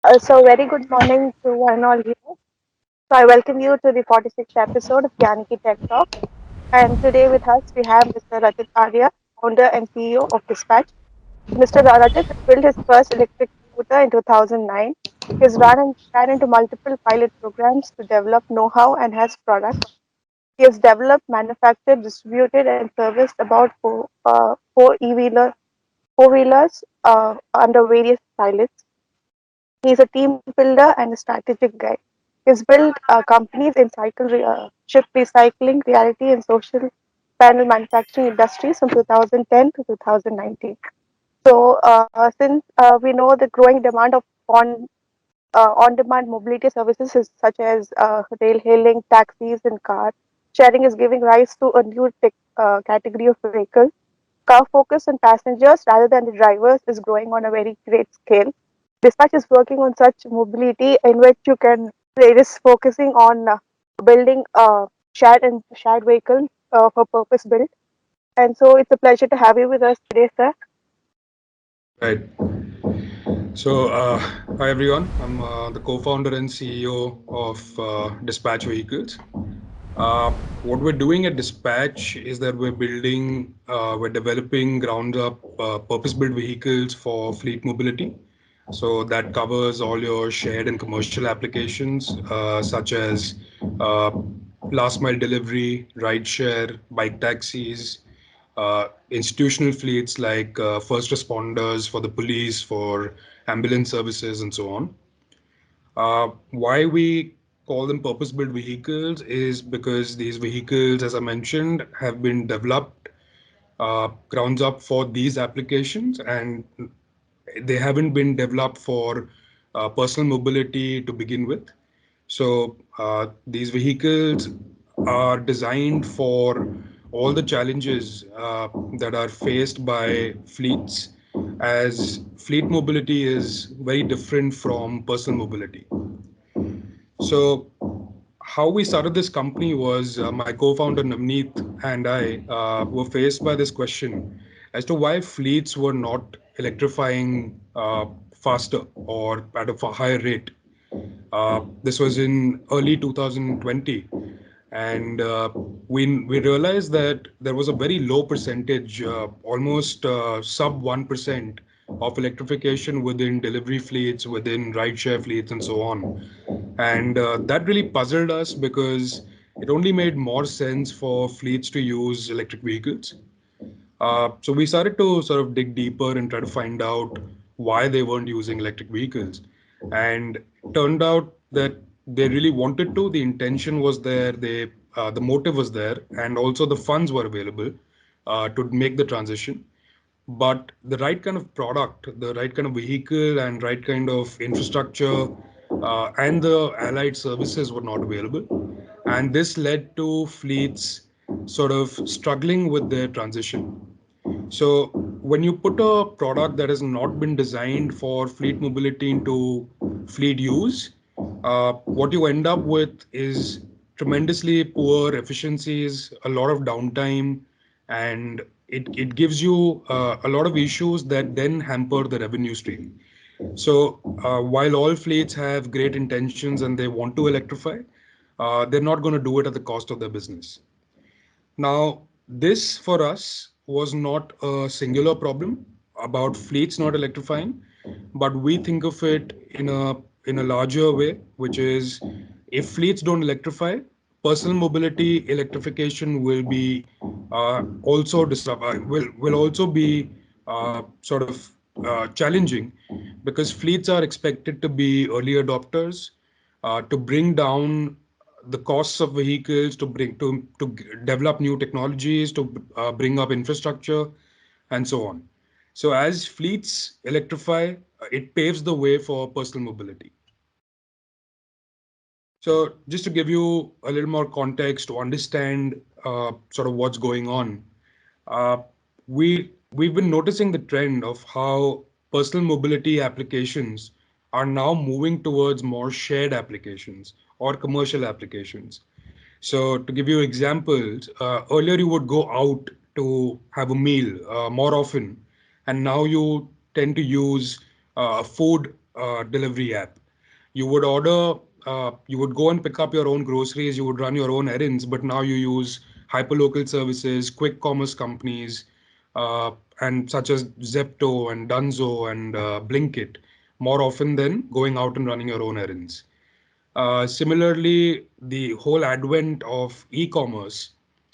Very good morning to one all here. So I welcome you to the 46th episode of Gyaniki Tech Talk. And today with us we have Mr. Rajit Arya, founder and CEO of Dispatch. Mr. Rajit built his first electric scooter in 2009. He's ran into multiple pilot programs to develop know-how and has products. He has developed, manufactured, distributed, and serviced about four-wheelers under various pilots. He's a team builder and a strategic guy. He's built companies in chip recycling, reality, and social panel manufacturing industries from 2010 to 2019. Since we know the growing demand of on-demand mobility services such as rail hailing, taxis, and car sharing is giving rise to a new category of vehicles. Car focus on passengers rather than the drivers is growing on a very great scale. Dispatch is working on such mobility in which it is focusing on building shared vehicle for purpose built. And so it's a pleasure to have you with us today, sir. Right. Hi everyone. I'm the co-founder and CEO of Dispatch Vehicles. What we're doing at Dispatch is that we're developing ground up purpose-built vehicles for fleet mobility. So that covers all your shared and commercial applications, such as uh, last mile delivery, rideshare, bike taxis, institutional fleets like first responders for the police, for ambulance services, and so on. Why we call them purpose-built vehicles is because these vehicles, as I mentioned, have been developed grounds up for these applications, and they haven't been developed for personal mobility to begin with. These vehicles are designed for all the challenges that are faced by fleets, as fleet mobility is very different from personal mobility. So, how we started this company was my co-founder Navneet and I were faced by this question as to why fleets were not electrifying faster or at a far higher rate. This was in early 2020, and we realized that there was a very low percentage, almost sub 1% of electrification within delivery fleets, within rideshare fleets, and so on. And that really puzzled us because it only made more sense for fleets to use electric vehicles. So we started to sort of dig deeper and try to find out why they weren't using electric vehicles. And it turned out that they really wanted to. The intention was there. The motive was there, and also the funds were available to make the transition. But the right kind of product, the right kind of vehicle, and right kind of infrastructure, and the allied services were not available. And this led to fleets sort of struggling with their transition. So when you put a product that has not been designed for fleet mobility into fleet use, what you end up with is tremendously poor efficiencies, a lot of downtime, and it gives you a lot of issues that then hamper the revenue stream. So while all fleets have great intentions and they want to electrify, they're not going to do it at the cost of their business. Now, this for us was not a singular problem about fleets not electrifying, but we think of it in a larger way, which is if fleets don't electrify, personal mobility electrification will be also will also be sort of challenging because fleets are expected to be early adopters to bring down the costs of vehicles, to develop new technologies, to bring up infrastructure, and so on. So as fleets electrify, it paves the way for personal mobility. So just to give you a little more context to understand sort of what's going on, uh, we've been noticing the trend of how personal mobility applications are now moving towards more shared applications or commercial applications. So to give you examples, earlier you would go out to have a meal more often, and now you tend to use food delivery app. You would order, you would go and pick up your own groceries, you would run your own errands, but now you use hyperlocal services, quick commerce companies, uh, and such as Zepto and Dunzo and Blinkit, more often than going out and running your own errands. Similarly, the whole advent of e-commerce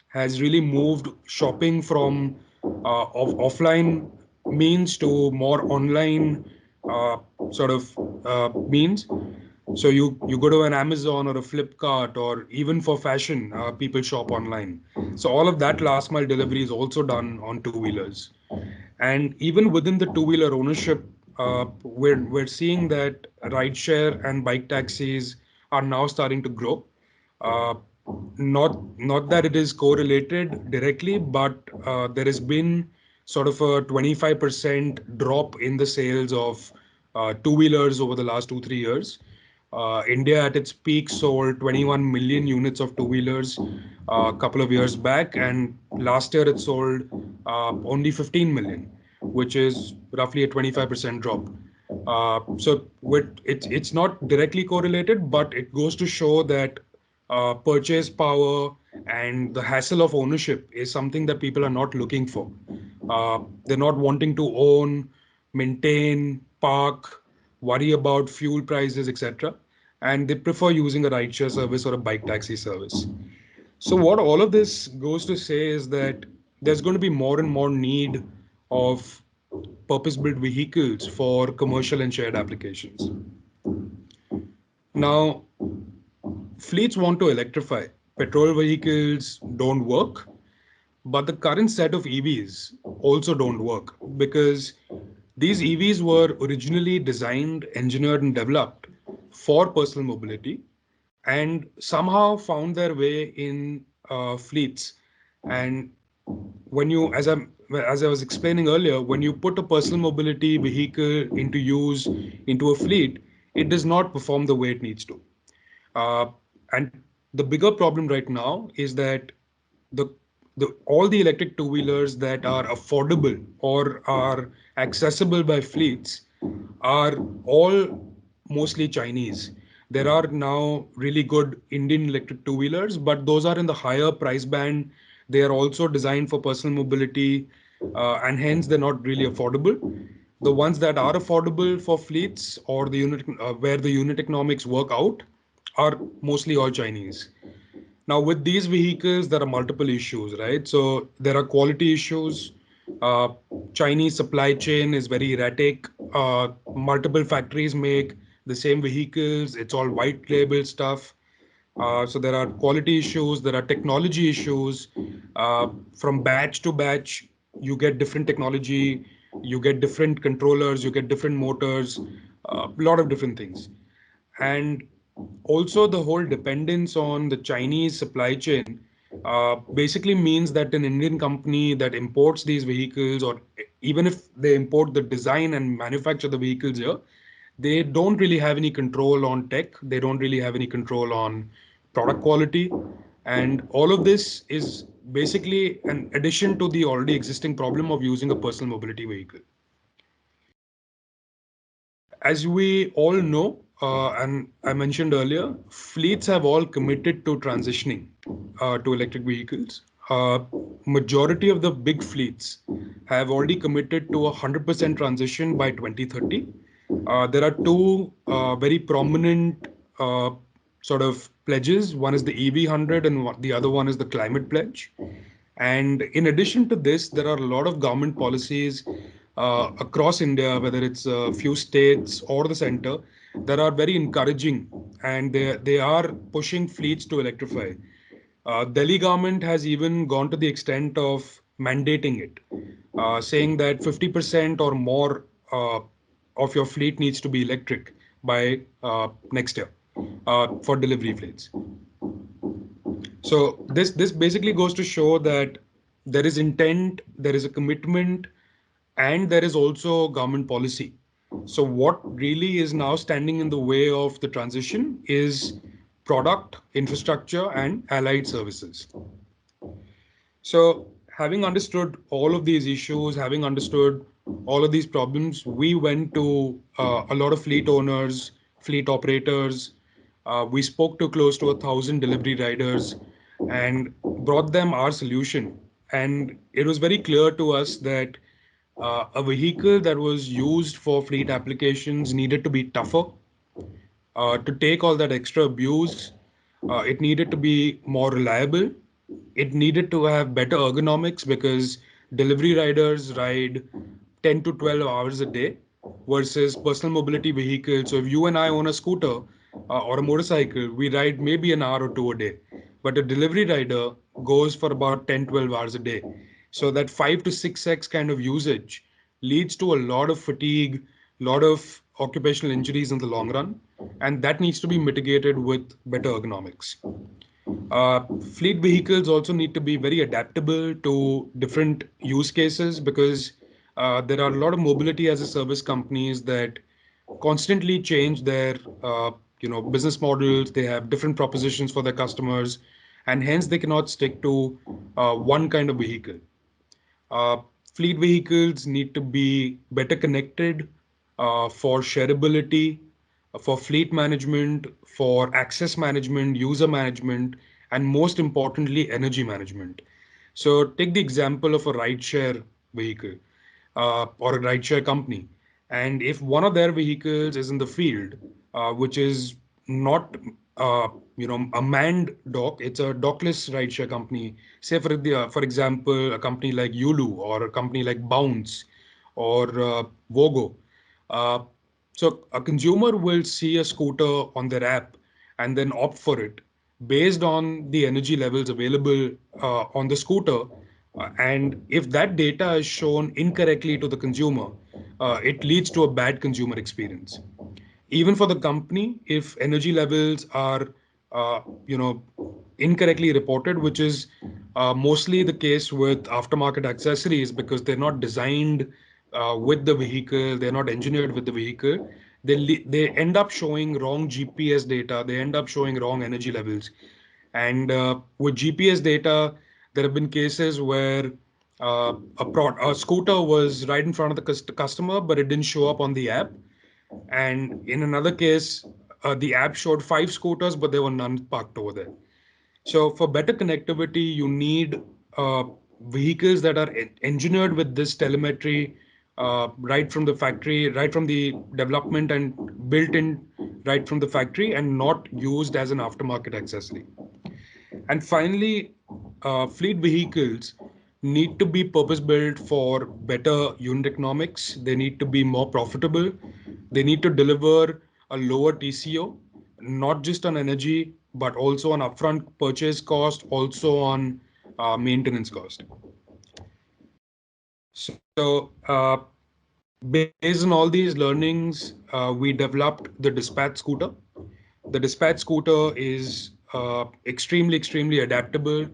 has really moved shopping from offline means to more online uh, sort of means. So you go to an Amazon or a Flipkart, or even for fashion, people shop online. So all of that last mile delivery is also done on two-wheelers. And even within the two-wheeler ownership, we're seeing that rideshare and bike taxis are now starting to grow. Uh, not that it is correlated directly, but there has been sort of a 25% drop in the sales of two-wheelers over the last 2 3 years. India at its peak sold 21 million units of two-wheelers a couple of years back, and last year it sold only 15 million, which is roughly a 25% drop. It's not directly correlated, but it goes to show that purchase power and the hassle of ownership is something that people are not looking for. They're not wanting to own, maintain, park, worry about fuel prices, etc. And they prefer using a rideshare service or a bike taxi service. So, what all of this goes to say is that there's going to be more and more need of purpose built vehicles for commercial and shared applications. Now, fleets want to electrify. Petrol vehicles don't work, but the current set of EVs also don't work because these EVs were originally designed, engineered, and developed for personal mobility and somehow found their way in fleets. And when you, as I was explaining earlier, when you put a personal mobility vehicle into use into a fleet, it does not perform the way it needs to. Uh, and the bigger problem right now is that the the all the electric two-wheelers that are affordable or are accessible by fleets are all mostly Chinese. There are now really good Indian electric two-wheelers, but those are in the higher price band. They are also designed for personal mobility, and hence they're not really affordable. The ones that are affordable for fleets or the unit where the unit economics work out are mostly all Chinese. Now, with these vehicles, there are multiple issues, right? So there are quality issues. Uh, Chinese supply chain is very erratic. Multiple factories make the same vehicles. It's all white label stuff. So there are quality issues. There are technology issues. From batch to batch, you get different technology. You get different controllers. You get different motors. A lot of different things. And also the whole dependence on the Chinese supply chain basically means that an Indian company that imports these vehicles, or even if they import the design and manufacture the vehicles here, they don't really have any control on tech. They don't really have any control on product quality. And all of this is basically an addition to the already existing problem of using a personal mobility vehicle. As we all know, and I mentioned earlier, fleets have all committed to transitioning to electric vehicles. Majority of the big fleets have already committed to a 100% transition by 2030. There are two very prominent sort of pledges. One is the EV 100, and the other one is the climate pledge. And in addition to this, there are a lot of government policies across India, whether it's a few states or the center, that are very encouraging, and they are pushing fleets to electrify. Delhi government has even gone to the extent of mandating it, saying that 50% or more of your fleet needs to be electric by next year for delivery fleets. So this basically goes to show that there is intent, there is a commitment, and there is also government policy. So what really is now standing in the way of the transition is product, infrastructure, and allied services. So having understood all of these issues, having understood all of these problems, we went to a lot of fleet owners, fleet operators. We spoke to close to 1,000 delivery riders and brought them our solution. And it was very clear to us that a vehicle that was used for fleet applications needed to be tougher to take all that extra abuse. It needed to be more reliable. It needed to have better ergonomics because delivery riders ride 10 to 12 hours a day versus personal mobility vehicles. So if you and I own a scooter or a motorcycle, we ride maybe an hour or two a day. But a delivery rider goes for about 10, 12 hours a day. So that 5 to 6x kind of usage leads to a lot of fatigue, lot of occupational injuries in the long run, and that needs to be mitigated with better ergonomics. Fleet vehicles also need to be very adaptable to different use cases because there are a lot of mobility as a service companies that constantly change their business models. They have different propositions for their customers, and hence they cannot stick to one kind of vehicle. Uh, Fleet vehicles need to be better connected for shareability, for fleet management, for access management, user management, and most importantly, energy management. So take the example of a rideshare vehicle or a rideshare company. And if one of their vehicles is in the field, which is not a manned dock, it's a dockless rideshare company. Say for example, a company like Yulu or a company like Bounce or Vogo. Uh, so a consumer will see a scooter on their app and then opt for it based on the energy levels available on the scooter. And if that data is shown incorrectly to the consumer, it leads to a bad consumer experience. Even for the company, if energy levels are, uh, you know, incorrectly reported, which is mostly the case with aftermarket accessories because they're not designed with the vehicle, they're not engineered with the vehicle. They end up showing wrong GPS data. They end up showing wrong energy levels. And with GPS data, there have been cases where a scooter was right in front of the customer, but it didn't show up on the app. And in another case, the app showed five scooters, but there were none parked over there. So for better connectivity, you need uh, vehicles that are engineered with this telemetry right from the factory, right from the development and built in right from the factory and not used as an aftermarket accessory. And finally, fleet vehicles need to be purpose built for better unit economics. They need to be more profitable. They need to deliver a lower TCO, not just on energy, but also on upfront purchase cost, also on maintenance cost. So, based on all these learnings, we developed the Dispatch scooter. The Dispatch scooter is extremely adaptable.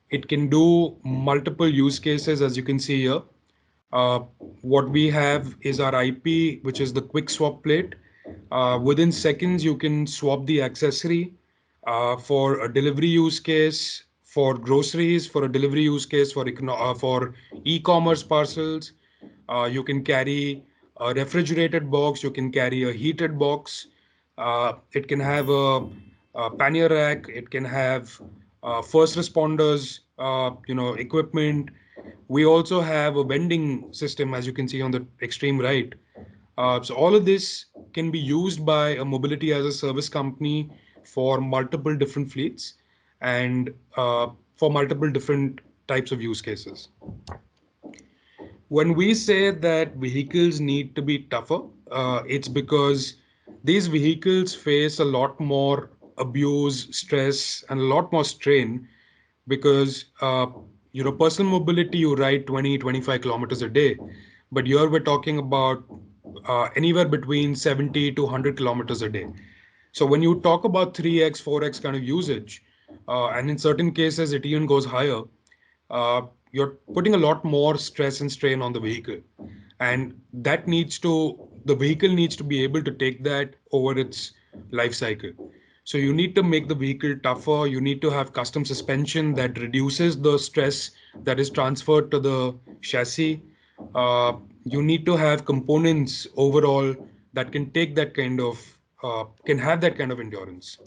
It can do multiple use cases, as you can see here. Uh, what we have is our IP, which is the quick swap plate. Within seconds, you can swap the accessory for a delivery use case, for groceries, for a delivery use case, for e-commerce parcels. You can carry a refrigerated box. You can carry a heated box. It can have a pannier rack. It can have first responders, equipment. We also have a vending system, as you can see on the extreme right. So all of this can be used by a mobility as a service company for multiple different fleets and for multiple different types of use cases. When we say that vehicles need to be tougher, it's because these vehicles face a lot more abuse, stress, and a lot more strain because personal mobility, you ride 20, 25 kilometers a day, but here we're talking about anywhere between 70 to 100 kilometers a day. So when you talk about 3x, 4x kind of usage, and in certain cases it even goes higher, you're putting a lot more stress and strain on the vehicle. And the vehicle needs to be able to take that over its life cycle. So you need to make the vehicle tougher. You need to have custom suspension that reduces the stress that is transferred to the chassis. Uh, you need to have components overall that can take that kind of can have that kind of endurance.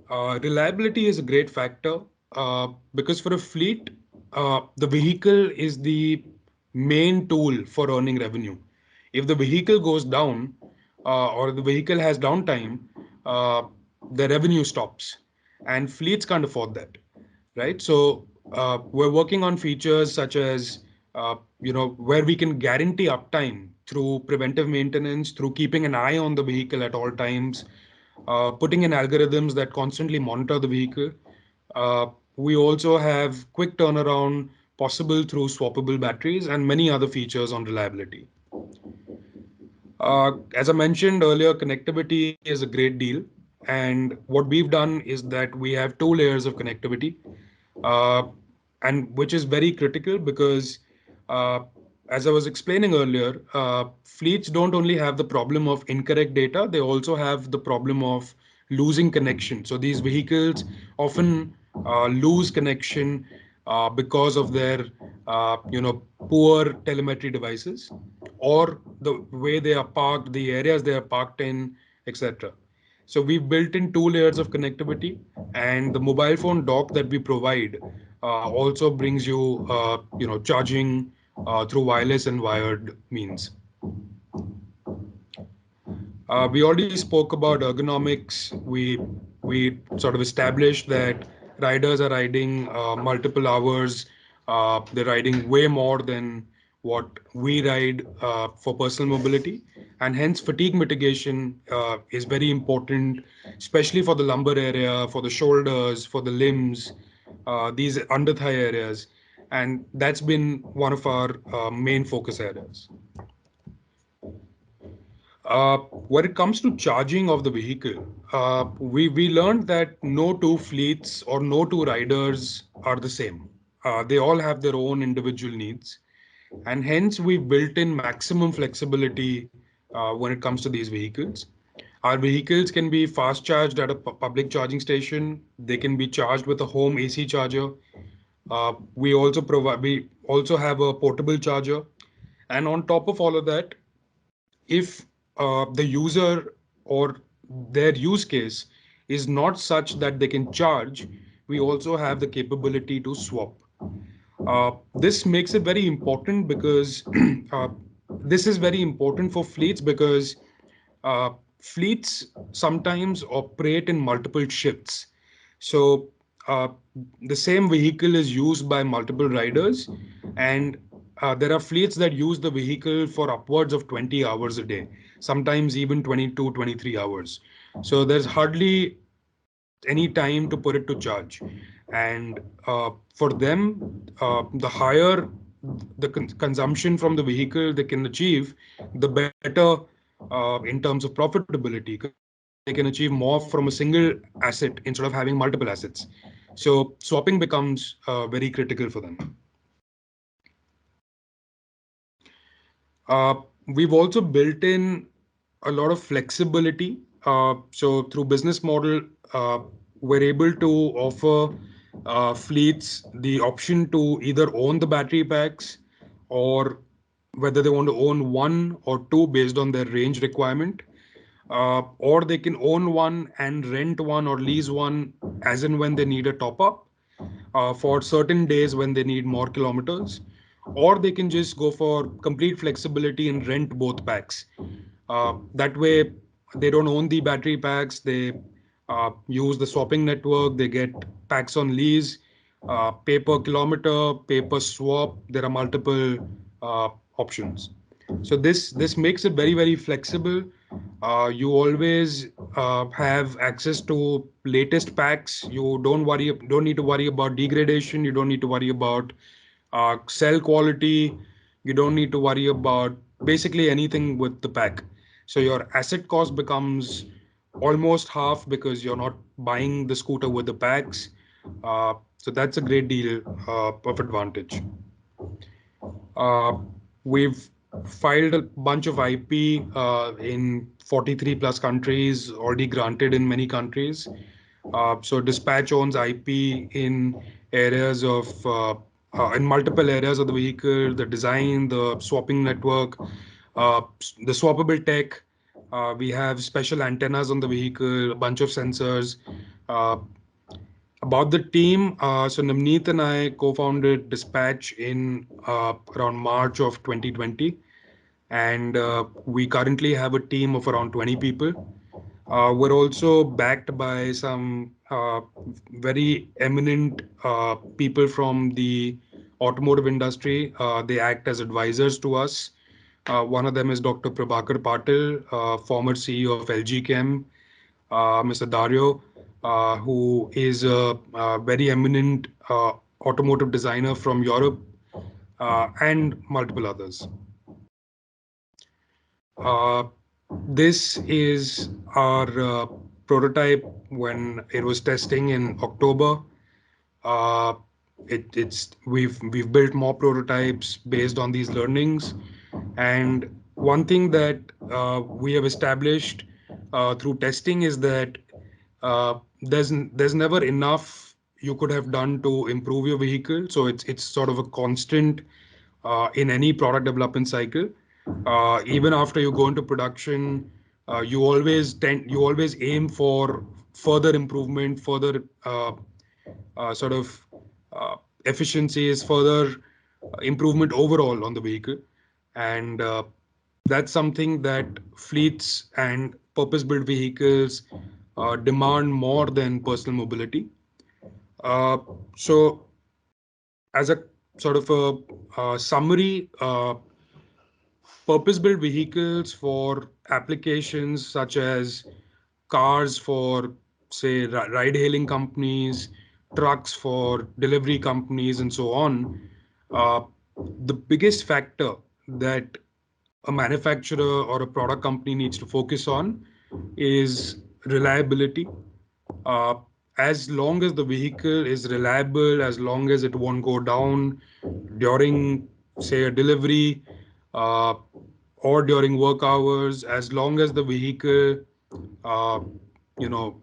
Reliability is a great factor because for a fleet, the vehicle is the main tool for earning revenue. If the vehicle goes down or the vehicle has downtime, uh, the revenue stops, and fleets can't afford that, right? So we're working on features such as where we can guarantee uptime through preventive maintenance, through keeping an eye on the vehicle at all times, putting in algorithms that constantly monitor the vehicle. Uh, we also have quick turnaround possible through swappable batteries and many other features on reliability. As I mentioned earlier, connectivity is a great deal. And what we've done is that we have two layers of connectivity, uh, and which is very critical because, uh, as I was explaining earlier, fleets don't only have the problem of incorrect data, they also have the problem of losing connection. So these vehicles often lose connection because of their, poor telemetry devices or the way they are parked, the areas they are parked in, etc. So we've built in two layers of connectivity, and the mobile phone dock that we provide also brings you, charging through wireless and wired means. We already spoke about ergonomics. We sort of established that riders are riding multiple hours. They're riding way more than what we ride for personal mobility, and hence fatigue mitigation is very important, especially for the lumbar area, for the shoulders, for the limbs, these under thigh areas, and that's been one of our main focus areas. When it comes to charging of the vehicle, we learned that no two fleets or no two riders are the same. They all have their own individual needs, and hence we've built in maximum flexibility when it comes to these vehicles. Our vehicles can be fast charged at a public charging station. They can be charged with a home AC charger. We also have a portable charger, and on top of all of that, if the user or their use case is not such that they can charge, we also have the capability to swap. This makes it very important because uh, this is very important for fleets because uh, fleets sometimes operate in multiple shifts. So uh, the same vehicle is used by multiple riders, and there are fleets that use the vehicle for upwards of 20 hours a day, sometimes even 22, 23 hours. So there's hardly any time to put it to charge. And for them, the higher the consumption from the vehicle they can achieve, the better in terms of profitability, because they can achieve more from a single asset instead of having multiple assets. So swapping becomes very critical for them. Uh, we've also built in a lot of flexibility. So through business model, uh, we're able to offer fleets the option to either own the battery packs or whether they want to own one or two based on their range requirement. Or they can own one and rent one or lease one as and when they need a top up for certain days when they need more kilometers, or they can just go for complete flexibility and rent both packs. That way, they don't own the battery packs. They use the swapping network. They get packs on lease, pay per kilometer, pay per swap. There are multiple options. So this makes it very flexible. You always have access to latest packs. You don't need to worry about degradation. You don't need to worry about cell quality. You don't need to worry about basically anything with the pack. So your asset cost becomes almost half because you're not buying the scooter with the packs. So that's a great deal of advantage. Uh, we've filed a bunch of IP in 43 plus countries, already granted in many countries. So Dispatch owns IP areas of in multiple areas of the vehicle, the design, the swapping network, the swappable tech. We have special antennas on the vehicle, a bunch of sensors. Uh, about the team, so Navneet and I co-founded Dispatch in around March of 2020, and we currently have a team of around 20 people. We're also backed by some very eminent people from the automotive industry. They act as advisors to us. One of them is Dr. Prabhakar Patil, former CEO of LG Chem, Mr. Dario, who is a very eminent automotive designer from Europe, and multiple others. Uh, this is our prototype when it was testing in October. Uh, it's we've built more prototypes based on these learnings, and one thing that we have established through testing is that there's never enough you could have done to improve your vehicle. So it's sort of a constant in any product development cycle. Even after you go into production, you always aim for further improvement, further sort of uh, efficiencies, further improvement overall on the vehicle. And that's something that fleets and purpose-built vehicles demand more than personal mobility. Uh, so, as a sort of a summary, purpose-built vehicles for applications such as cars for, say, ride-hailing companies, trucks for delivery companies, and so on. Uh, the biggest factor that a manufacturer or a product company needs to focus on is reliability. uh, as long as the vehicle is reliable, as long as it won't go down during, say, a delivery, uh, or during work hours, as long as the vehicle, uh, you know,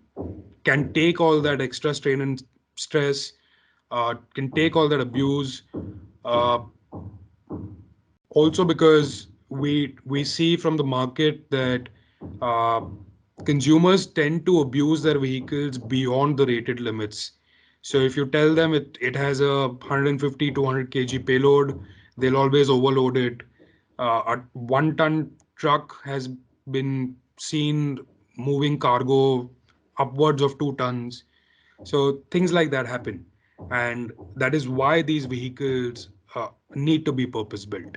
can take all that extra strain and stress, can take all that abuse. Uh, Also because we see from the market that uh, consumers tend to abuse their vehicles beyond the rated limits. So if you tell them it has a 150 200 kg payload, they'll always overload it. A 1 ton truck has been seen moving cargo upwards of 2 tons. So things like that happen, and that is why these vehicles need to be purpose built.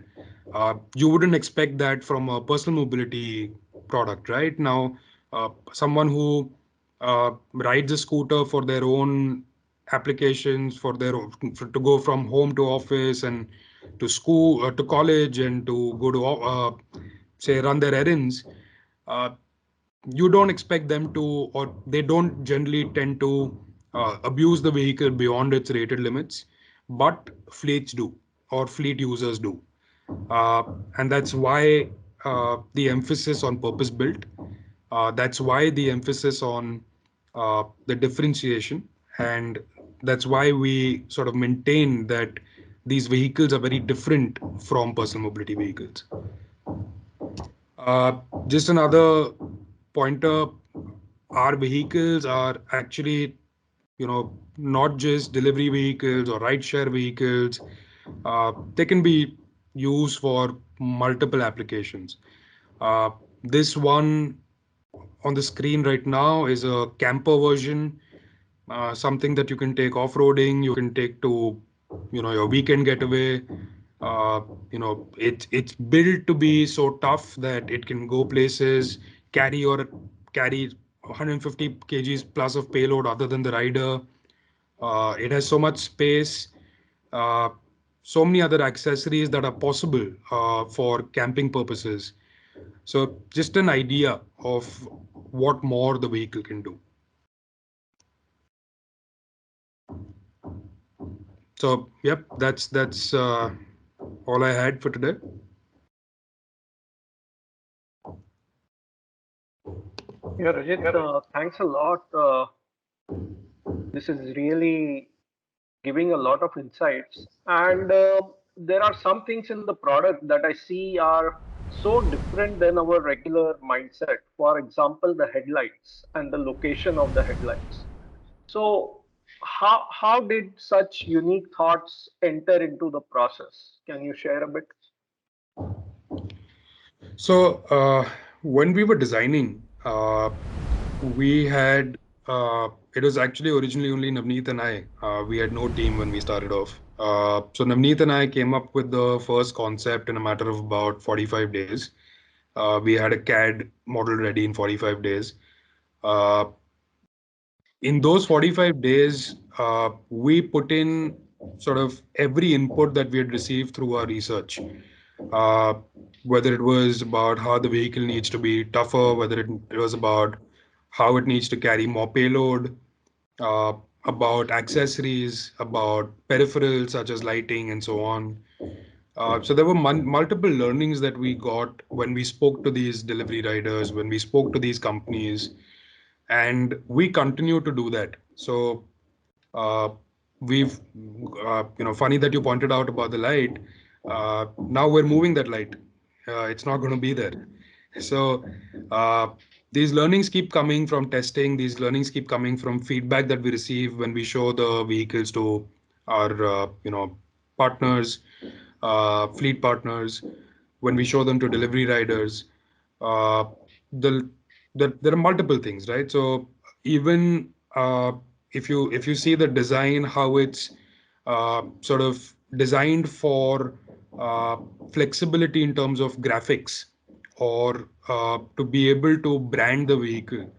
You wouldn't expect that from a personal mobility product, right? Now, someone who rides a scooter for their own applications, to go from home to office and to school, to college, and to go to say run their errands. Uh, you don't expect them to, or they don't generally tend to abuse the vehicle beyond its rated limits, but fleets do, or fleet users do. uh, and that's why the emphasis on purpose built. That's why the emphasis on the differentiation, and that's why we sort of maintain that these vehicles are very different from personal mobility vehicles. Uh, just another pointer, our vehicles are actually, not just delivery vehicles or rideshare vehicles. They can be used for multiple applications. Uh, this one on the screen right now is a camper version, something that you can take off-roading, you can take to, your weekend getaway. Uh, it's built to be so tough that it can go places, carry 150 kgs plus of payload other than the rider. It has so much space, uh, so many other accessories that are possible for camping purposes. So just an idea of what more the vehicle can do. So yep, that's all I had for today. Yeah, Rajit, thanks a lot. This is really giving a lot of insights. And there are some things in the product that I see are so different than our regular mindset. For example, the headlights and the location of the headlights. So, how did such unique thoughts enter into the process? Can you share a bit? So when we were designing, we had it was actually originally only Navneet and I. We had no team when we started off. So Navneet and I came up with the first concept in a matter of about 45 days. We had a CAD model ready in 45 days. Uh, in those 45 days, we put in sort of every input that we had received through our research. Uh, whether it was about how the vehicle needs to be tougher, whether it was about how it needs to carry more payload, uh, about accessories, about peripherals such as lighting and so on. So there were multiple learnings that we got when we spoke to these delivery riders, when we spoke to these companies, and we continue to do that. So uh, we've, funny that you pointed out about the light. Now we're moving that light. It's not going to be there. So uh, these learnings keep coming from testing. These learnings keep coming from feedback that we receive when we show the vehicles to our, partners, fleet partners, when we show them to delivery riders. Uh, the, there are multiple things, right? So even if you see the design, how it's sort of designed for uh, flexibility in terms of graphics, or to be able to brand the vehicle.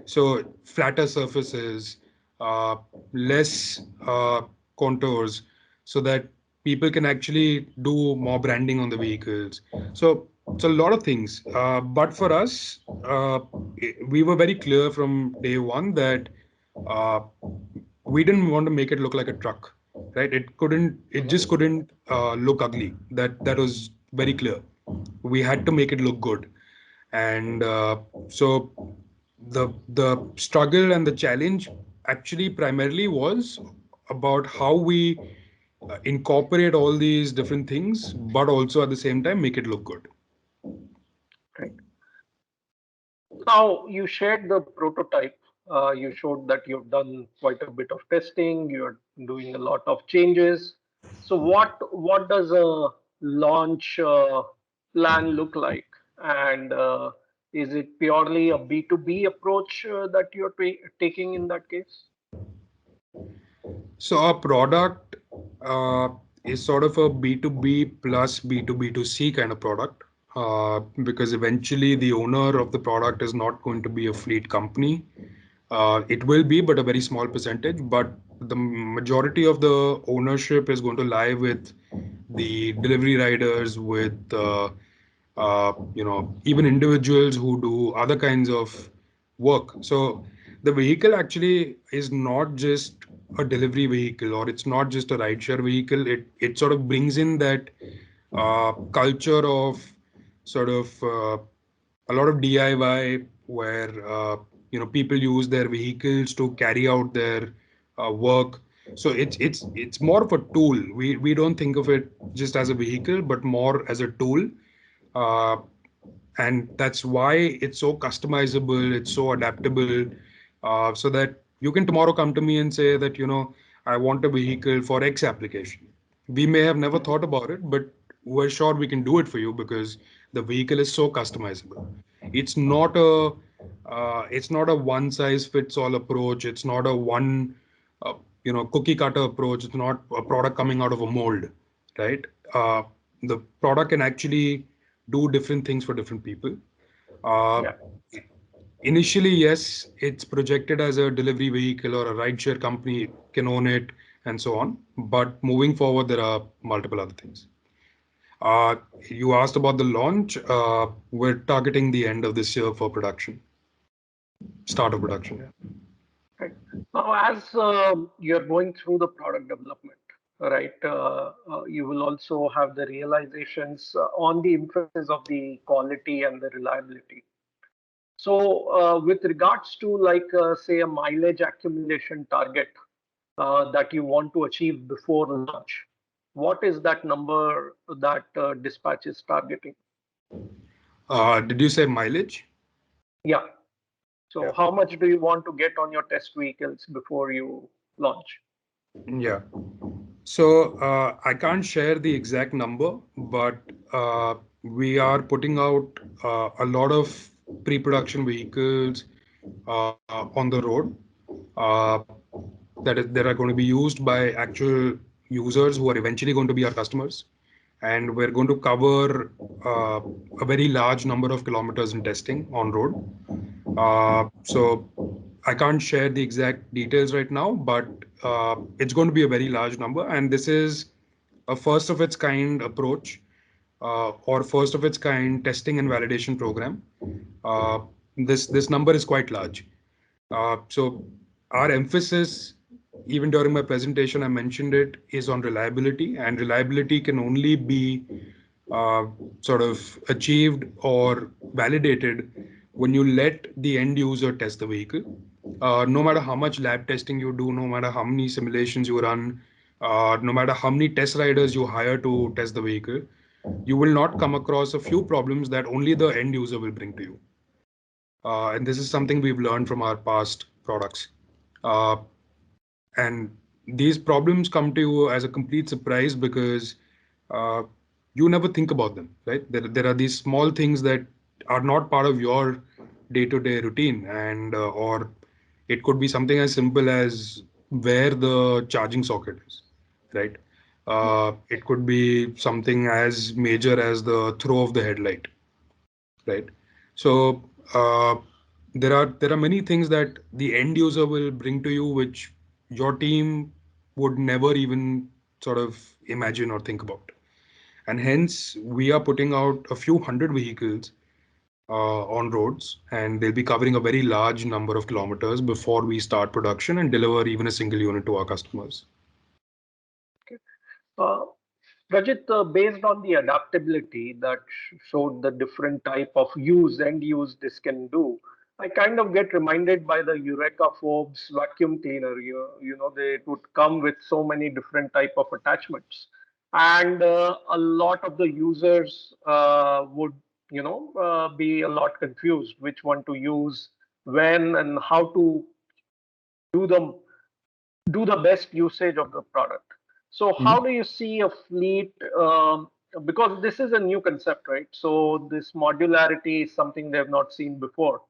So flatter surfaces, uh, less contours, so that people can actually do more branding on the vehicles. So it's a lot of things. But for us, we were very clear from day one that uh, we didn't want to make it look like a truck, right? It Mhm. just couldn't look ugly. That was very clear. We had to make it look good. And so the struggle and the challenge actually primarily was about how we incorporate all these different things, but also at the same time make it look good. Right. Now, you shared the prototype. You showed that you've done quite a bit of testing. You're doing a lot of changes. So, what does a launch plan look like? And is it purely a B2B approach that you're taking in that case? So our product uh, is sort of a B2B plus B2B2C kind of product, because eventually the owner of the product is not going to be a fleet company. It will be, but a very small percentage. But the majority of the ownership is going to lie with the delivery riders, with even individuals who do other kinds of work. So the vehicle actually is not just a delivery vehicle, or it's not just a rideshare vehicle. It sort of brings in that culture of sort of a lot of DIY, where people use their vehicles to carry out their work. So it's more of a tool. We don't think of it just as a vehicle, but more as a tool. Uh, and that's why it's so customizable, it's so adaptable, so that you can tomorrow come to me and say that, I want a vehicle for X application. We may have never Mhm. thought about it, but we're sure we can do it for you, because the vehicle is so customizable. It's not a it's not a one size fits all approach. It's not a one cookie cutter approach. It's not a product coming out of a mold, right? uh, the product can actually do different things for different people. uh, Yeah. Initially, yes, it's projected as a delivery vehicle, or a rideshare company can own it, and so on. But moving forward, there are multiple other things. uh, you asked about the launch. We're targeting the end of this year for production, start of production. Yeah. Right. Now, as you're going through the product development, right, you will also have the realizations on the emphasis of the quality and the reliability. So, with regards to like say a mileage accumulation target that you want to achieve before launch, what is that number that Dispatch is targeting? Did you say mileage? Yeah. So, Yeah. how much do you want to get on your test vehicles before you launch? Yeah. So I can't share the exact number, but we are putting out a lot of pre-production vehicles on the road uh, that are going to be used by actual users who are eventually going to be our customers, and we're going to cover a very large number of kilometers in testing on road. So I can't share the exact details right now, but it's going to be a very large number, and this is a first of its kind approach or first of its kind testing and validation program. Uh, this number is quite large. So our emphasis, even during my presentation, I mentioned it, is on reliability, and reliability can only be uh, sort of achieved or validated when you let the end user test the vehicle. No matter how much lab testing you do, no matter how many simulations you run, no matter how many test riders you hire to test the vehicle, you will not come across a few problems that only the end user will bring to you. And this is something we've learned from our past products. Uh, and these problems come to you as a complete surprise because uh, you never think about them, right? There are these small things that are not part of your day-to-day routine, and or it could be something as simple as where the charging socket is, right? It could be something as major as the throw of the headlight, right? So there are many things that the end user will bring to you, which your team would never even sort of imagine or think about. And hence, we are putting out a few hundred vehicles on roads, and they'll be covering a very large number of kilometers before we start production and deliver even a single unit to our customers. Okay. Uh, Rajit, based on the adaptability that showed the different type of end use this can do, I kind of get reminded by the Eureka Forbes vacuum cleaner. You know, they it would come with so many different type of attachments, and a lot of the users would, be a lot confused which one to use, when, and how to do them do the best usage of the product. So, how Mhm. do you see a fleet? Because this is a new concept, right? So, this modularity is something they have not seen before.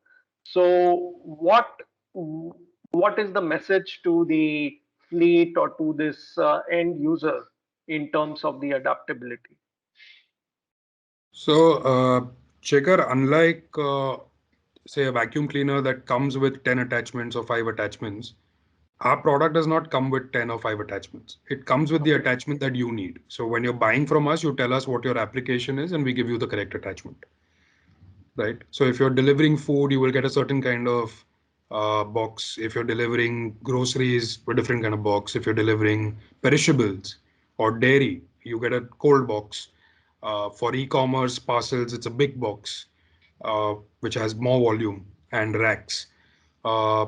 So, what is the message to the fleet or to this end user in terms of the adaptability? So, Checker, unlike say a vacuum cleaner that comes with 10 attachments or 5 attachments, our product does not come with 10 or 5 attachments. It comes with the Okay. attachment that you need. So when you're buying from us, you tell us what your application is and we give you the correct attachment, right? So if you're delivering food, you will get a certain kind of box. If you're delivering groceries, a different kind of box. If you're delivering perishables or dairy, you get a cold box. For e-commerce parcels, it's a big box, which has more volume and racks. Uh,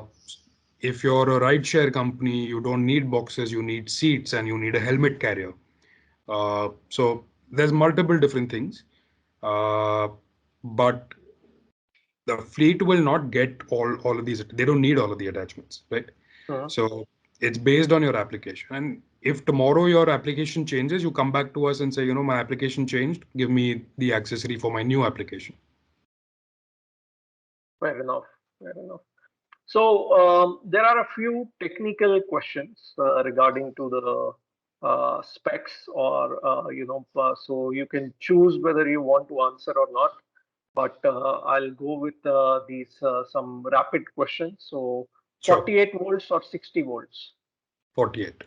if you're a rideshare company, you don't need boxes, you need seats and you need a helmet carrier. So there's multiple different things. Uh, but the fleet will not get all of these. They don't need all of the attachments, right? Mhm. So it's based on your application. And if tomorrow your application changes, you come back to us and say, my application changed. Give me the accessory for my new application. Fair enough. Fair enough. So there are a few technical questions regarding to the specs, or so you can choose whether you want to answer or not. But I'll go with these some rapid questions. So Sure. 48 volts or 60 volts, 48,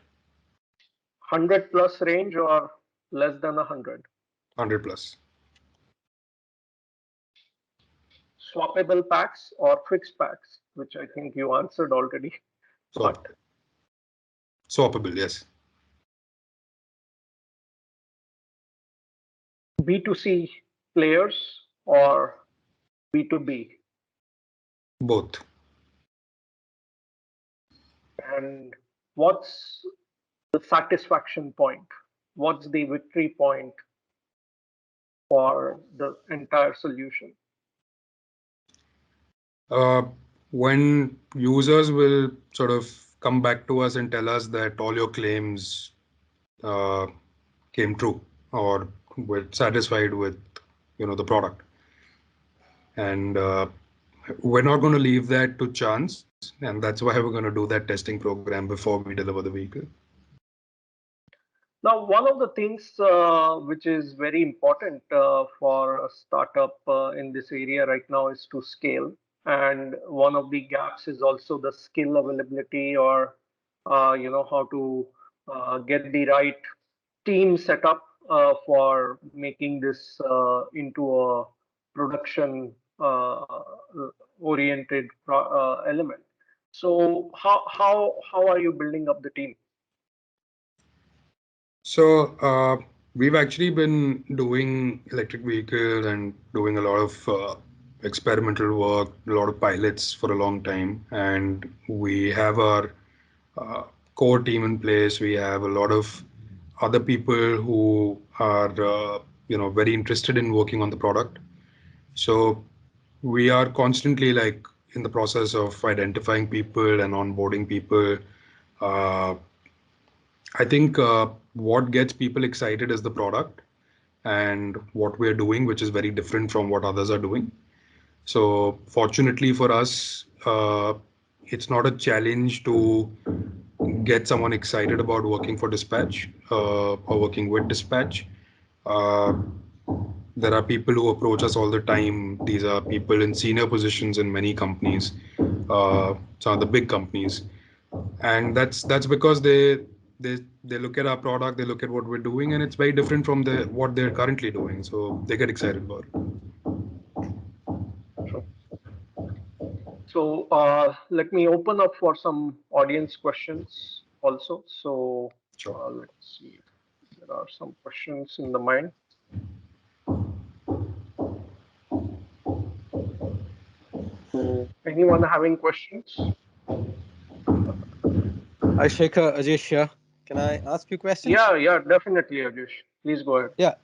100 plus range or less than 100, 100 plus. swappable packs or fixed packs, which I think you answered already. But Swap. Swappable, yes. B2C players or B2B. Both. And what's the satisfaction point? What's the victory point for the entire solution? Uh, when users will sort of come back to us and tell us that all your claims uh, came true or were satisfied with the product, and we're not going to leave that to chance, and that's why we're going to do that testing program before we deliver the vehicle. Now, one of the things which is very important for a startup in this area right now is to scale. And one of the gaps is also the skill availability, or how to get the right team set up for making this into a production oriented element. So how are you building up the team? So we've actually been doing electric vehicles and doing a lot of experimental work, a lot of pilots for a long time, and we have our uh, core team in place. We have a lot of other people who are very interested in working on the product. So we are constantly like in the process of identifying people and onboarding people. Uh, I think what gets people excited is the product and what we're doing, which is very different from what others are doing. So, fortunately for us, it's not a challenge to get someone excited about working for Dispatch or working with Dispatch. Uh, there are people who approach us all the time. These are people in senior positions in many companies, some of the big companies, and that's because they look at our product, they look at what we're doing, and it's very different from what they're currently doing, so they get excited about it. Sure. So let me open up for some audience questions also. So Sure. let's see. There are some questions in the mind. So anyone having questions? Hi, Shekhar, Ajesh here. Can I ask you questions? Yeah, yeah, definitely, Ajush. Please go ahead. Yeah.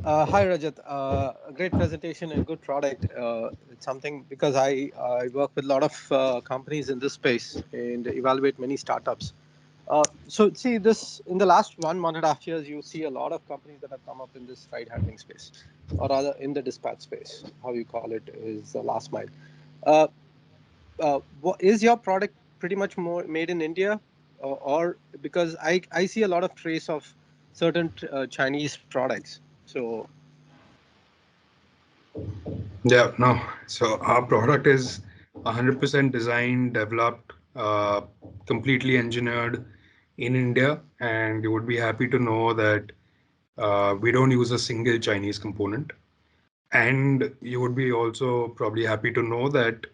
Hi, Rajat. A great presentation and good product. It's something because I work with a lot of companies in this space and evaluate many startups. So, see, this in the last 1.5 years, you see a lot of companies that have come up in this ride handling space, or rather in the dispatch space, how you call it, is the last mile. Uh, is your product pretty much more made in India, or because I see a lot of trace of certain Chinese products. So Yeah, no. So our product is 100% designed, developed, completely engineered in India, and you would be happy to know that we don't use a single Chinese component. And you would be also probably happy to know that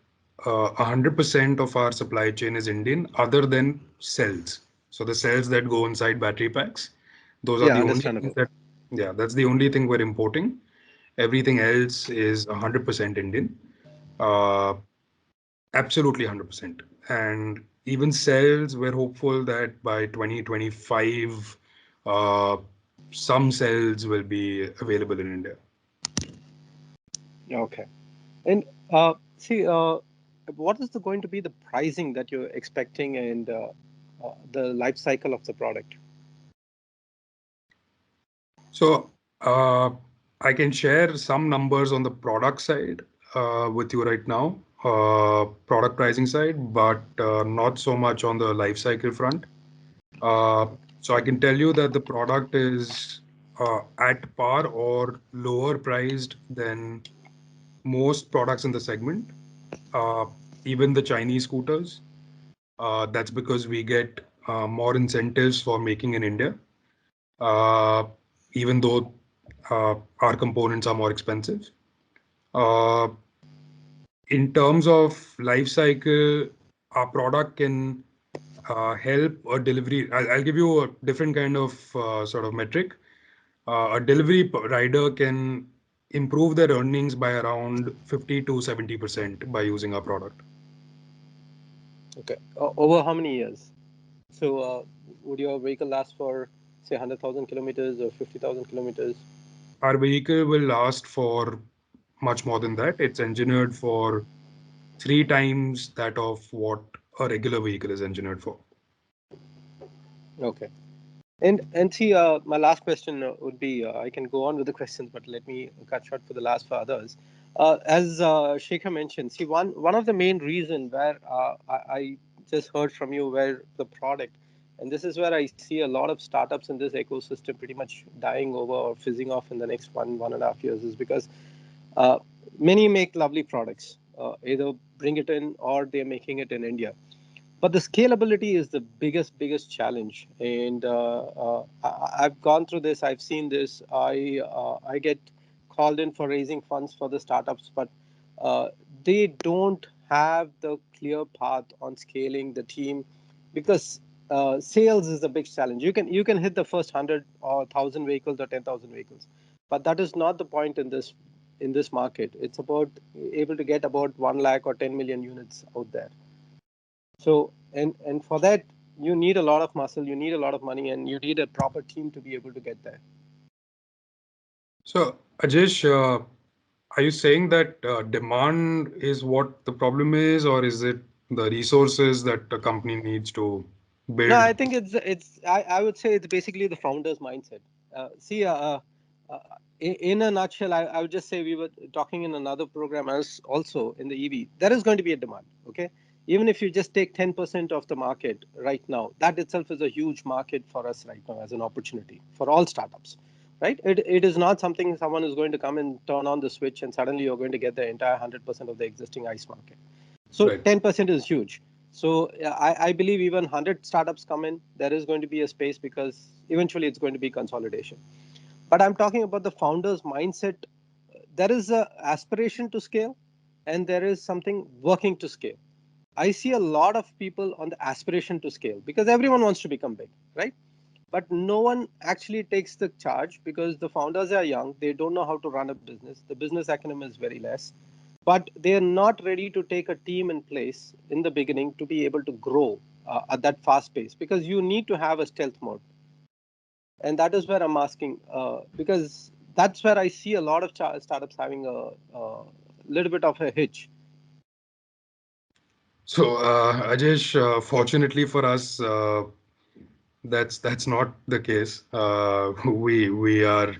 100% of our supply chain is Indian, other than cells. So the cells that go inside battery packs, those are yeah, the only things understandable. that, yeah, that's the only thing we're importing. Everything else is 100% Indian. Uh, Absolutely 100%. And even cells, we're hopeful that by 2025, uh, some cells will be available in India. Okay, and see, what is going to be the pricing that you're expecting and the life cycle of the product? So I can share some numbers on the product side with you right now, product pricing side, but not so much on the life cycle front. Uh, so I can tell you that the product is at par or lower priced than most products in the segment, uh, even the Chinese scooters. That's because we get more incentives for making in India, uh, even though our components are more expensive. Uh, in terms of life cycle, our product can help a delivery. I'll give you a different kind of sort of metric. A delivery rider can improve their earnings by around 50 to 70% by using our product. Okay. Over how many years? So, would your vehicle last for, say, 100,000 kilometers or 50,000 kilometers? Our vehicle will last for much more than that. It's engineered for three times that of what a regular vehicle is engineered for. Okay. And see, my last question would be I can go on with the questions, but let me cut short for the last for others. As Shekhar mentioned, see, one of the main reason where I just heard from you where the product, and this is where I see a lot of startups in this ecosystem pretty much dying over or fizzing off in the next 1.5 years, is because uh, many make lovely products, either bring it in or they're making it in India, but the scalability is the biggest challenge. And I've gone through this, I've seen this. I get called in for raising funds for the startups, but uh, they don't have the clear path on scaling the team, because sales is a big challenge. You can hit the first 100 or 1,000 vehicles or 10,000 vehicles, but that is not the point in this market. It's about able to get about 1 lakh or 10 million units out there. So, and for that, you need a lot of muscle, you need a lot of money, and you need a proper team to be able to get there. So, Ajesh, are you saying that demand is what the problem is, or is it the resources that a company needs to No, build? I think I would say it's basically the founder's mindset. See, uh, in a nutshell, I would just say we were talking in another program as also in the EV. There is going to be a demand. Okay, even if you just take 10% of the market right now, that itself is a huge market for us right now as an opportunity for all startups. Right? It is not something someone is going to come and turn on the switch and suddenly you're going to get the entire 100% of the existing ICE market. So Right. 10% is huge. So I believe even 100 startups come in, there is going to be a space because eventually it's going to be consolidation. But I'm talking about the founder's mindset. There is a aspiration to scale, and there is something working to scale. I see a lot of people on the aspiration to scale because everyone wants to become big, right? But no one actually takes the charge because the founders are young. They don't know how to run a business. The business acumen is very less, but they are not ready to take a team in place in the beginning to be able to grow at that fast pace, because you need to have a stealth mode. And that is where I'm asking, because that's where I see a lot of startups having a little bit of a hitch. So, Ajesh, fortunately for us, that's not the case. We are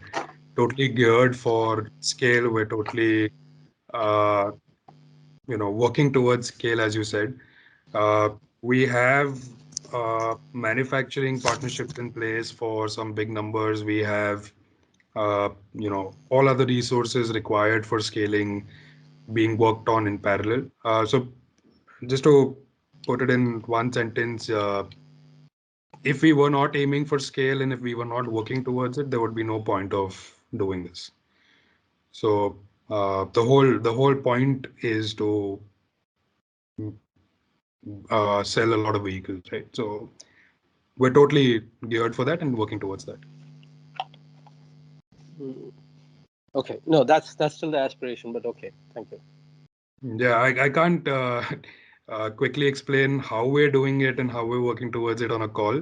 totally geared for scale. We're totally uh, working towards scale, as you said. Uh, we have manufacturing partnerships in place for some big numbers. We have all other resources required for scaling being worked on in parallel. So just to put it in one sentence, if we were not aiming for scale and if we were not working towards it, there would be no point of doing this. So the whole point is to sell a lot of vehicles, right? So we're totally geared for that and working towards that. Mm. Okay, no, that's still the aspiration, but okay, thank you. Yeah, I can't quickly explain how we're doing it and how we're working towards it on a call.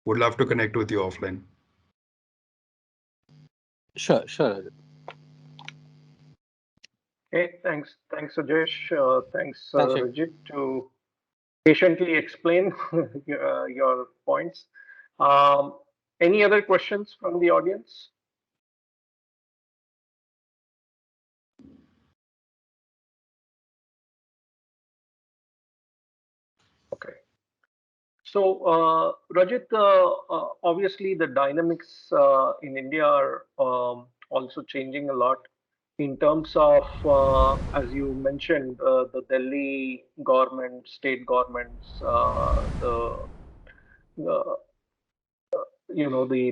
Would love to connect with you offline. Sure, sure. Okay, thanks, Ajesh. Thanks, Thanks, Sheikh. Rajit, to patiently explain your points. Um, any other questions from the audience? Okay. So, Rajit, obviously the dynamics in India are also changing a lot in terms of, as you mentioned, the Delhi government, state governments, uh, the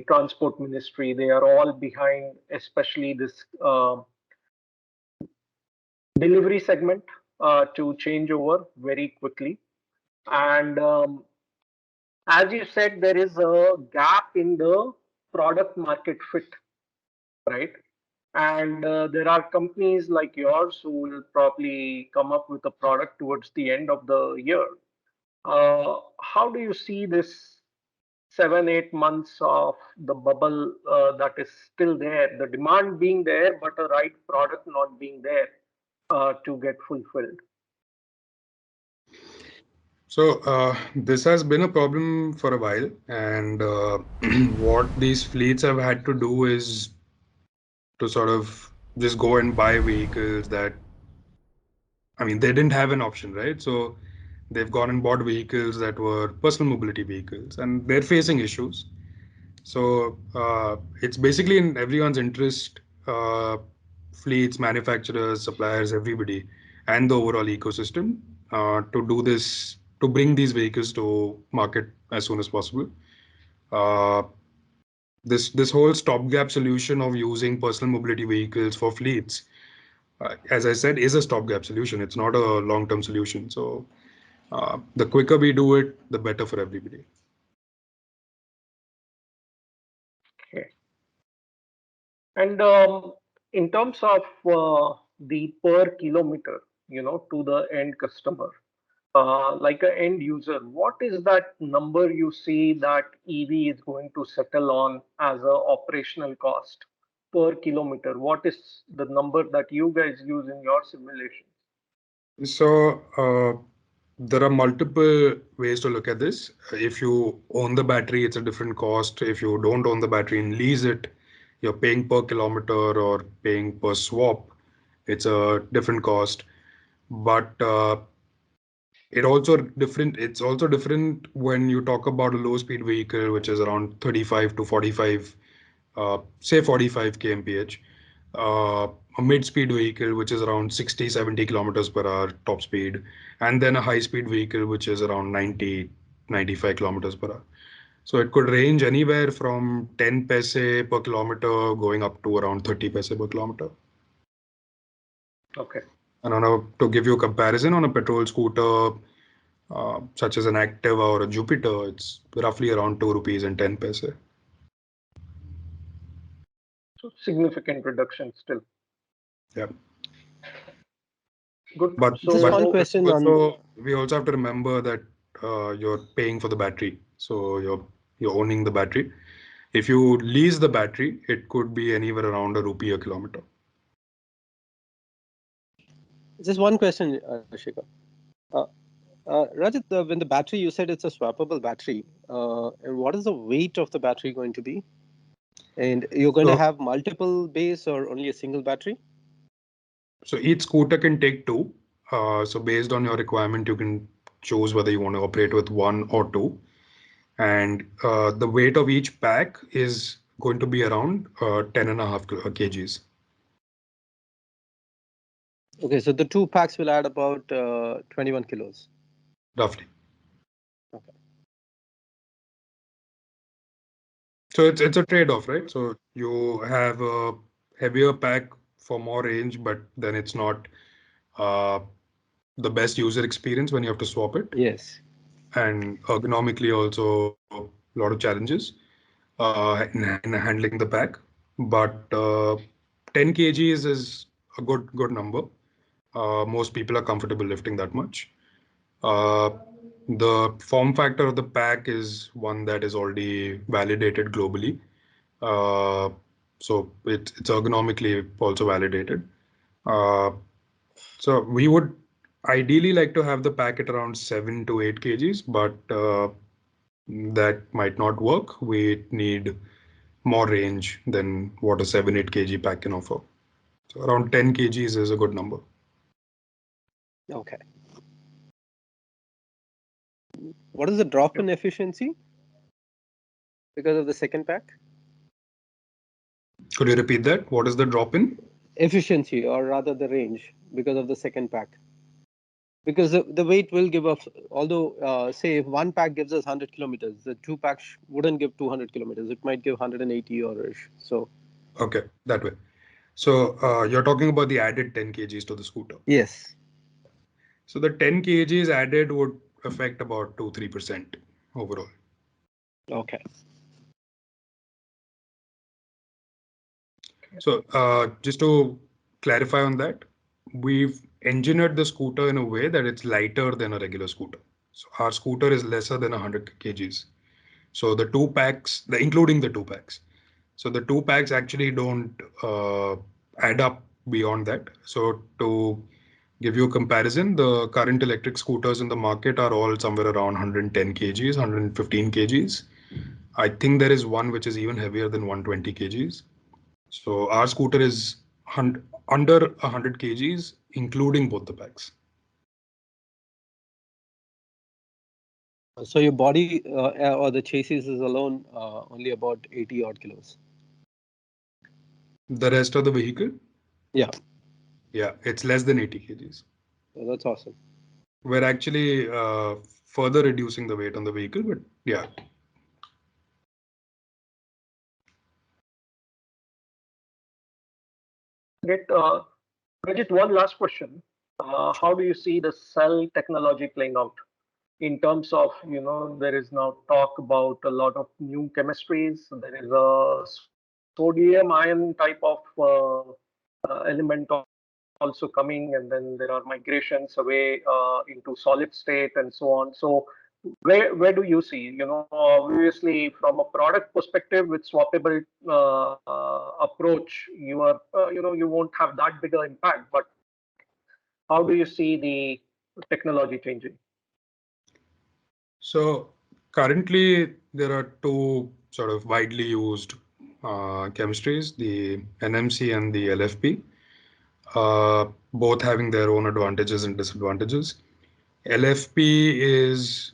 transport ministry. They are all behind, especially this delivery segment to change over very quickly. And as you said, there is a gap in the product market fit, right? And there are companies like yours who will probably come up with a product towards the end of the year. How do you see this 7, 8 months of the bubble that is still there, the demand being there, but a right product not being there to get fulfilled? So this has been a problem for a while, and what these fleets have had to do is to sort of just go and buy vehicles that, I mean, they didn't have an option, right? So they've gone and bought vehicles that were personal mobility vehicles, and they're facing issues. So it's basically in everyone's interest, fleets, manufacturers, suppliers, everybody, and the overall ecosystem, to do this, to bring these vehicles to market as soon as possible. Uh, this whole stopgap solution of using personal mobility vehicles for fleets, as I said, is a stopgap solution. It's not a long-term solution. So the quicker we do it, the better for everybody. Okay. And in terms of the per kilometer, to the end customer, like an end user, what is that number you see that EV is going to settle on as a operational cost per kilometer? What is the number that you guys use in your simulations? So there are multiple ways to look at this. If you own the battery, it's a different cost. If you don't own the battery and lease it, you're paying per kilometer or paying per swap. It's a different cost. But it's also different when you talk about a low speed vehicle, which is around 35 to 45, say 45 kmph. A mid-speed vehicle, which is around 60, 70 kilometers per hour top speed, and then a high-speed vehicle, which is around 90, 95 kilometers per hour. So it could range anywhere from 10 paise per kilometer going up to around 30 paise per kilometer. Okay. And to give you a comparison, on a petrol scooter, such as an Activa or a Jupiter, it's roughly around 2 rupees and 10 paise. So significant reduction still. Yeah. Good. But Just one So question on. also we also have to remember that you're paying for the battery, so you're owning the battery. If you lease the battery, it could be anywhere around a rupee a kilometer. Just one question, Shikhar. Uh, Rajat, when the battery, you said it's a swappable battery. And what is the weight of the battery going to be? And you're going to So, have multiple bays or only a single battery? so each scooter can take two. So based on your requirement, you can choose whether you want to operate with one or two. And the weight of each pack is going to be around 10 and a half kgs. Okay, so the two packs will add about 21 kilos. Roughly. Okay. So it's a trade-off, right? So you have a heavier pack for more range, but then it's not uh, the best user experience when you have to swap it. Yes. And ergonomically also a lot of challenges in handling the pack. But 10 kgs is a good number. Most people are comfortable lifting that much. Uh, the form factor of the pack is one that is already validated globally. Uh, so it's ergonomically also validated. Uh, so we would ideally like to have the pack at around 7 to 8 kgs, but that might not work. We need more range than what a 7, 8 kg pack can offer. So around 10 kgs is a good number. Okay. What is the drop in efficiency because of the second pack? Could you repeat that? What is the drop in? Efficiency, or rather the range, because of the second pack. Because the weight will give us, although say if one pack gives us 100 kilometers, the two packs wouldn't give 200 kilometers. It might give 180 or ish. So Okay, that way. So you're talking about the added 10 kgs to the scooter. yes. So the 10 kgs added would affect about 2-3% overall. Okay. So just to clarify on that, we've engineered the scooter in a way that it's lighter than a regular scooter. So our scooter is lesser than 100 kgs. So the two packs, including the two packs. So the two packs actually don't add up beyond that. So to give you a comparison, the current electric scooters in the market are all somewhere around 110 kgs, 115 kgs. I think there is one which is even heavier than 120 kgs. So our scooter is under 100 kgs, including both the packs. So your body or the chassis is alone only about 80 odd kilos. The rest of the vehicle, Yeah, yeah, it's less than 80 kgs. so that's awesome. We're actually further reducing the weight on the vehicle, but yeah. Great. Rajit, one last question. Sure. How do you see the cell technology playing out in terms of, there is now talk about a lot of new chemistries. There is a sodium ion type of element also coming, and then there are migrations away into solid state and so on. So where do you see, obviously from a product perspective with swappable approach, you won't have that bigger impact, but how do you see the technology changing? So currently there are two sort of widely used chemistries, the NMC and the LFP, both having their own advantages and disadvantages. LFP is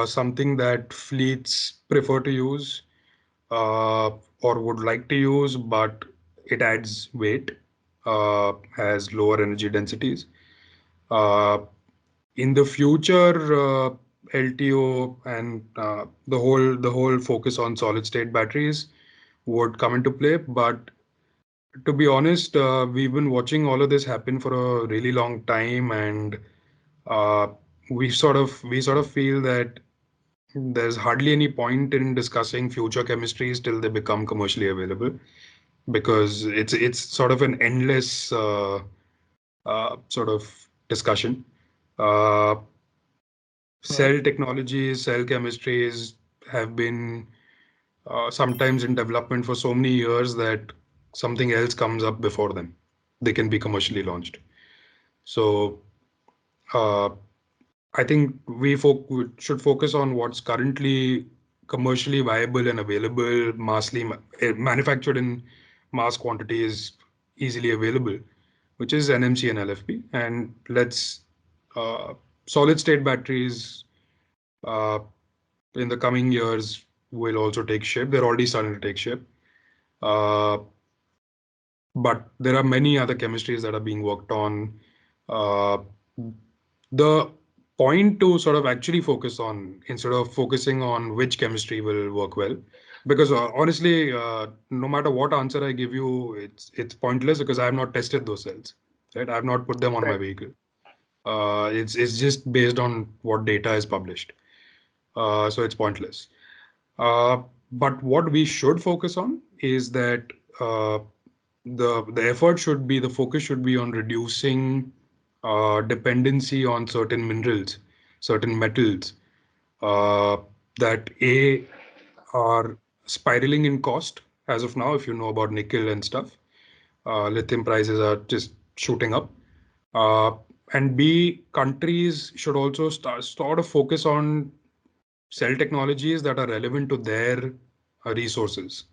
something that fleets prefer to use or would like to use, but it adds weight, has lower energy densities. Uh, in the future, LTO and the whole focus on solid state batteries would come into play. But to be honest, we've been watching all of this happen for a really long time, and uh, we sort of feel that there's hardly any point in discussing future chemistries till they become commercially available, because it's sort of an endless sort of discussion. Uh, Cell technologies, cell chemistries have been sometimes in development for so many years that something else comes up before them. They can be commercially launched. So uh, I think we should focus on what's currently commercially viable and available, manufactured in mass quantities, easily available, which is NMC and LFP. And let's solid state batteries uh, in the coming years will also take shape. They're already starting to take shape. Uh, but there are many other chemistries that are being worked on. Uh, the point to sort of actually focus on, instead of focusing on which chemistry will work well, because honestly, no matter what answer I give you, it's pointless because I have not tested those cells, right? I have not put them on my Right. vehicle. It's just based on what data is published. So it's pointless. Uh, but what we should focus on is that uh, the focus should be on reducing dependency on certain minerals, certain metals uh, that are spiraling in cost as of now. If you know about nickel and stuff, lithium prices are just shooting up. Uh, and B, countries should also sort of focus on cell technologies that are relevant to their resources.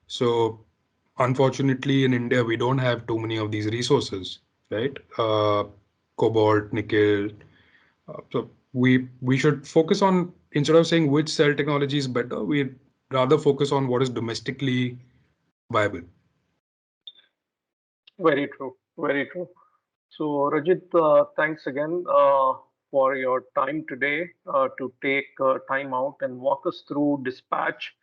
So, unfortunately, in India, we don't have too many of these resources, right? Cobalt, nickel. So we should focus on, instead of saying which cell technology is better, we rather focus on what is domestically viable. Very true. Very true. So, Rajit, thanks again for your time today to take time out and walk us through Dispatch.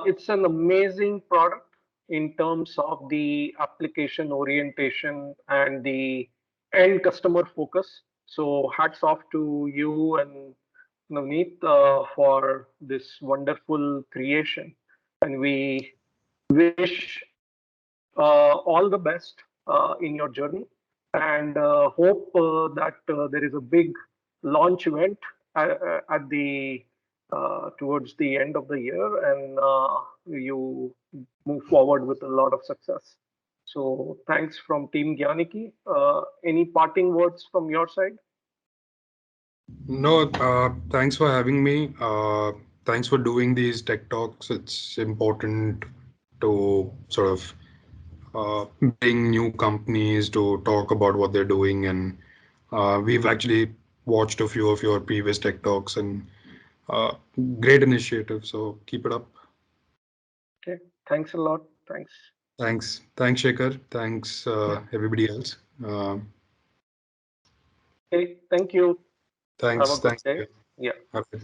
It's an amazing product in terms of the application orientation and the end customer focus. So, hats off to you and Navneet for this wonderful creation. And we wish all the best in your journey, and hope that there is a big launch event at the towards the end of the year, and you move forward with a lot of success. So thanks from Team Gyaniki. Any parting words from your side? No, thanks for having me. Thanks for doing these tech talks. It's important to sort of bring new companies to talk about what they're doing. And we've actually watched a few of your previous tech talks and uh, great initiative. So keep it up. Okay, thanks a lot. Thanks. Thanks. Thanks, Shekhar. Thanks, Yeah. everybody else. Okay, thank you. Have a Thanks. good Thanks. day. Yeah. Okay.